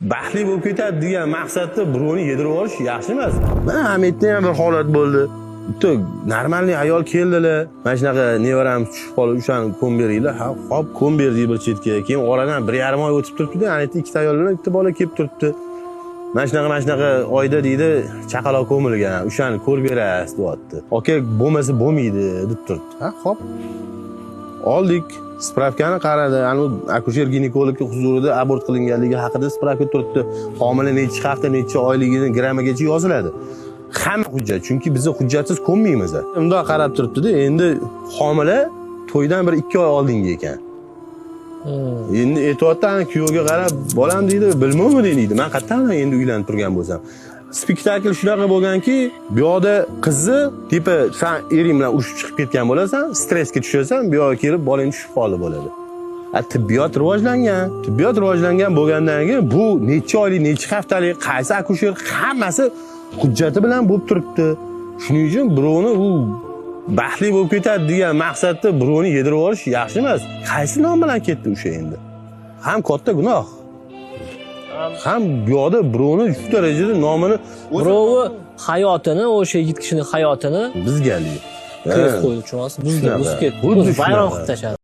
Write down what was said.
baxtli bo'lib ketadi degan maqsadda birovni yedirib olish yaxshi emas. Mana Hamidda ham bir holat bo'ldi. Bitta normalniy ayol keldilar. Mana shunaqa nevaram tushib qolib, o'shani ko'm beringlar. Ha, hop, ko'm berdik bir chetga. Keyin oradan 1,5 oy o'tib turibdi-da, ana ikkita ayol bilan bitta bola kelib turibdi. Mana shunaqa oyda deydi, chaqaloq ko'milgan. O'shani ko'rib berasiz, deyapti. Aka, bo'lmasa bo'lmaydi deb turibdi. Ha, hop. Oldik. Spravkani qaradi. Ani akusher ginekolog huzurida abort qilinganligi haqida spravka turibdi. Homila necha hafta, necha oyligini grammagacha yoziladi. Hamma hujjat, chunki biz hujjatsiz ko'nmaymiz. Undoq qarab turibdi-da, endi homila to'ydan bir 2 oy oldingi ekan. Endi aytayotgan kuyovga qarab, bolam deydi, bilmayman deydi. Men qayerdan endi uylanib turgan bo'lsam. Spektakl shunaqa bo'lganki, bu yoqda qizni tipi sen ering bilan urushib chiqib ketgan bo'lasan, stressga tushasan, bu yoqqa kelib bolang tushib qoldi bo'ladi. Tibbiyot rivojlangan bo'lgandan keyin bu necha oylik, necha haftalik, qaysi akusher hammasi hujjati bilan bo'lib turibdi. Shuning uchun birovni u baxtli bo'lib ketadi degan maqsadda birovni yedirib olish yaxshi emas. Qaysi nom bilan ketdi o'sha endi? Ham katta gunoh. Ham bu yoqda birovni shu darajada nomini, birovi hayotini, o'sha yigit kishining hayotini bizgalik. kres qo'yib tushunasiz. Buzdi ketdi. Vayron qilib tashladi.